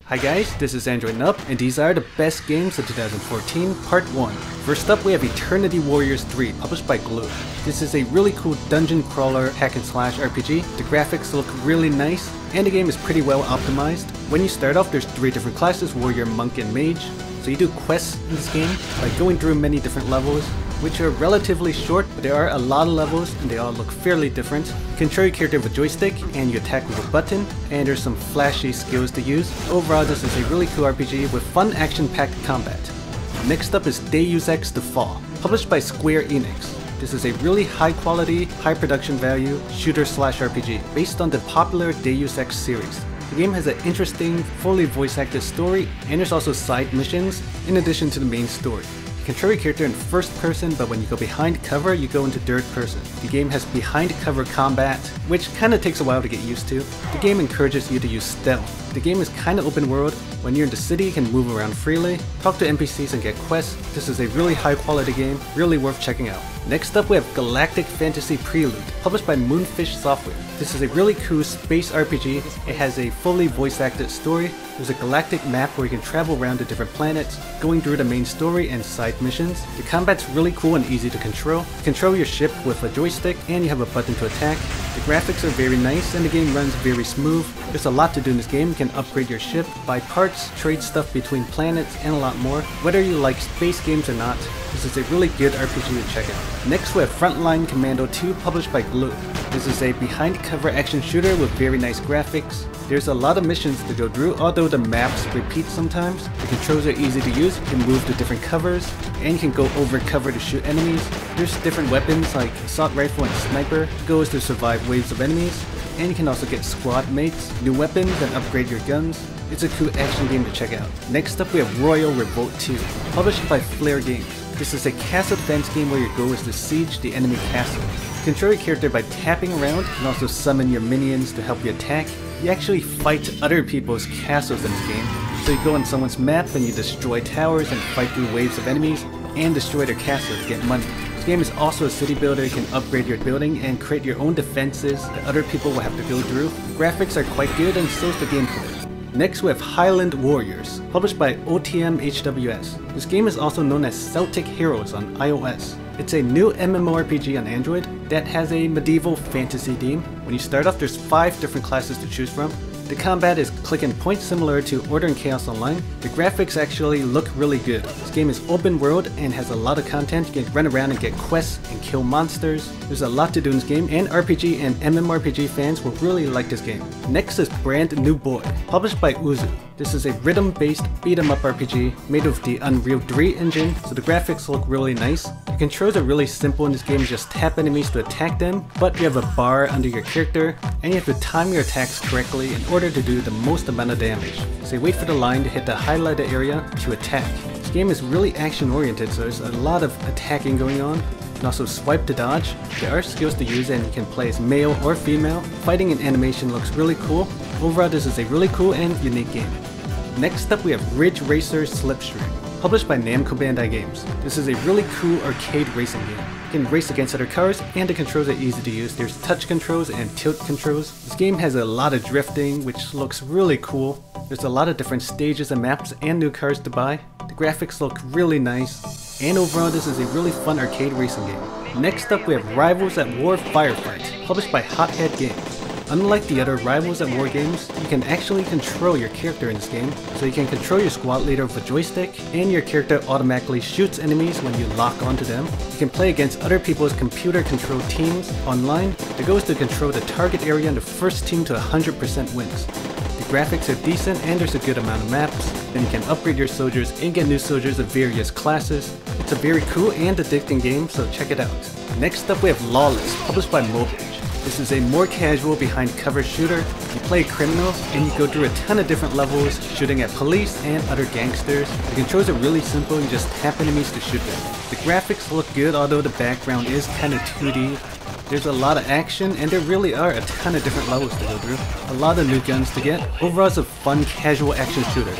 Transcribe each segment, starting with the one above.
Hi guys, this is AndroidNub, and these are the best games of 2014, Part 1. First up, we have Eternity Warriors 3, published by Glue. This is a really cool dungeon crawler hack and slash RPG. The graphics look really nice, and the game is pretty well optimized. When you start off, there's 3 different classes, Warrior, Monk, and Mage. So you do quests in this game by going through many different levels, which are relatively short, but there are a lot of levels and they all look fairly different. You control your character with a joystick and you attack with a button, and there's some flashy skills to use. Overall, this is a really cool RPG with fun action-packed combat. Next up is Deus Ex The Fall, published by Square Enix. This is a really high quality, high production value shooter/RPG based on the popular Deus Ex series. The game has an interesting, fully voice acted story, and there's also side missions in addition to the main story. You control your character in first person, but when you go behind cover, you go into third person. The game has behind cover combat, which kinda takes a while to get used to. The game encourages you to use stealth. The game is kinda open world. When you're in the city, you can move around freely, talk to NPCs and get quests. This is a really high quality game, really worth checking out. Next up we have Galactic Fantasy Prelude, published by Moonfish Software. This is a really cool space RPG. It has a fully voice acted story. There's a galactic map where you can travel around to different planets, going through the main story and side missions. The combat's really cool and easy to control. You control your ship with a joystick and you have a button to attack. The graphics are very nice and the game runs very smooth. There's a lot to do in this game. You can upgrade your ship, buy parts, trade stuff between planets, and a lot more. Whether you like space games or not, this is a really good RPG to check out. Next we have Frontline Commando 2, published by Glue. This is a behind cover action shooter with very nice graphics. There's a lot of missions to go through, although the maps repeat sometimes. The controls are easy to use, you can move to different covers, and you can go over cover to shoot enemies. There's different weapons like assault rifle and sniper, goes to survive waves of enemies, and you can also get squad mates, new weapons, and upgrade your guns. It's a cool action game to check out. Next up we have Royal Revolt 2, published by Flaregames. This is a castle defense game where your goal is to siege the enemy castle. Control your character by tapping around and also summon your minions to help you attack. You actually fight other people's castles in this game. So you go on someone's map and you destroy towers and fight through waves of enemies and destroy their castles to get money. This game is also a city builder. You can upgrade your building and create your own defenses that other people will have to go through. The graphics are quite good and so is the gameplay. Next we have Highland Warriors, published by OTM HWS. This game is also known as Celtic Heroes on iOS. It's a new MMORPG on Android that has a medieval fantasy theme. When you start off, there's 5 different classes to choose from. The combat is click and point, similar to Order and Chaos Online. The graphics actually look really good. This game is open world and has a lot of content. You can run around and get quests and kill monsters. There's a lot to do in this game, and RPG and MMORPG fans will really like this game. Next is Brandnew Boy, published by Oozoo. This is a rhythm-based beat-em-up RPG made with the Unreal 3 engine, so the graphics look really nice. The controls are really simple in this game. You just tap enemies to attack them, but you have a bar under your character, and you have to time your attacks correctly in order to do the most amount of damage. So you wait for the line to hit the highlighted area to attack. This game is really action-oriented, so there's a lot of attacking going on. You can also swipe to dodge. There are skills to use and you can play as male or female. Fighting and animation looks really cool. Overall, this is a really cool and unique game. Next up we have Ridge Racer Slipstream, published by NAMCO BANDAI Games. This is a really cool arcade racing game. You can race against other cars and the controls are easy to use. There's touch controls and tilt controls. This game has a lot of drifting, which looks really cool. There's a lot of different stages and maps and new cars to buy. The graphics look really nice, and overall this is a really fun arcade racing game. Next up we have Rivals at War Firefight, published by Hothead Games. Unlike the other Rivals at War games, you can actually control your character in this game. So you can control your squad leader with a joystick, and your character automatically shoots enemies when you lock onto them. You can play against other people's computer-controlled teams online. The goal is to control the target area and the first team to 100% wins. The graphics are decent and there's a good amount of maps. Then you can upgrade your soldiers and get new soldiers of various classes. It's a very cool and addicting game, so check it out. Next up we have Lawless, published by Mobage. This is a more casual behind cover shooter. You play criminals and you go through a ton of different levels, shooting at police and other gangsters. The controls are really simple, you just tap enemies to shoot them. The graphics look good, although the background is kinda 2D. There's a lot of action and there really are a ton of different levels to go through. A lot of new guns to get. Overall it's a fun casual action shooter.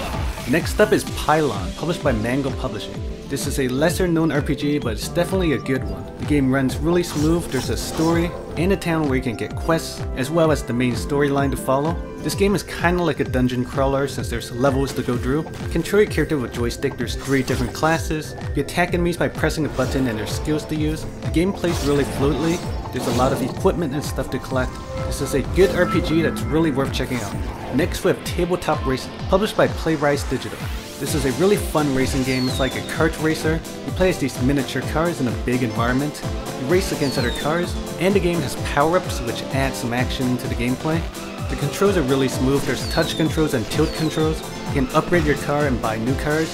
Next up is Pylon, published by Mango Publishing. This is a lesser known RPG, but it's definitely a good one. The game runs really smooth, there's a story, and a town where you can get quests, as well as the main storyline to follow. This game is kinda like a dungeon crawler since there's levels to go through. You control your character with joystick, there's 3 different classes. You attack enemies by pressing a button and there's skills to use. The game plays really fluidly, there's a lot of equipment and stuff to collect. This is a good RPG that's really worth checking out. Next we have Tabletop Racing, published by Playrise Digital. This is a really fun racing game. It's like a kart racer. You play as these miniature cars in a big environment. You race against other cars, and the game has power-ups which add some action to the gameplay. The controls are really smooth. There's touch controls and tilt controls. You can upgrade your car and buy new cars.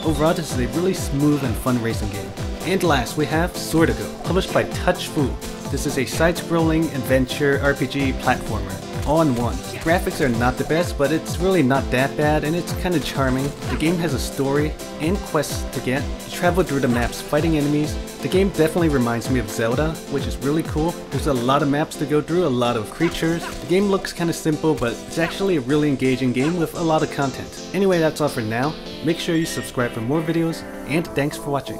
Overall, this is a really smooth and fun racing game. And last, we have Swordigo, published by Touch Foo. This is a side-scrolling adventure RPG platformer, all in one. The graphics are not the best, but it's really not that bad, and it's kinda charming. The game has a story and quests to get. You travel through the maps fighting enemies. The game definitely reminds me of Zelda, which is really cool. There's a lot of maps to go through, a lot of creatures. The game looks kinda simple, but it's actually a really engaging game with a lot of content. Anyway, that's all for now. Make sure you subscribe for more videos, and thanks for watching.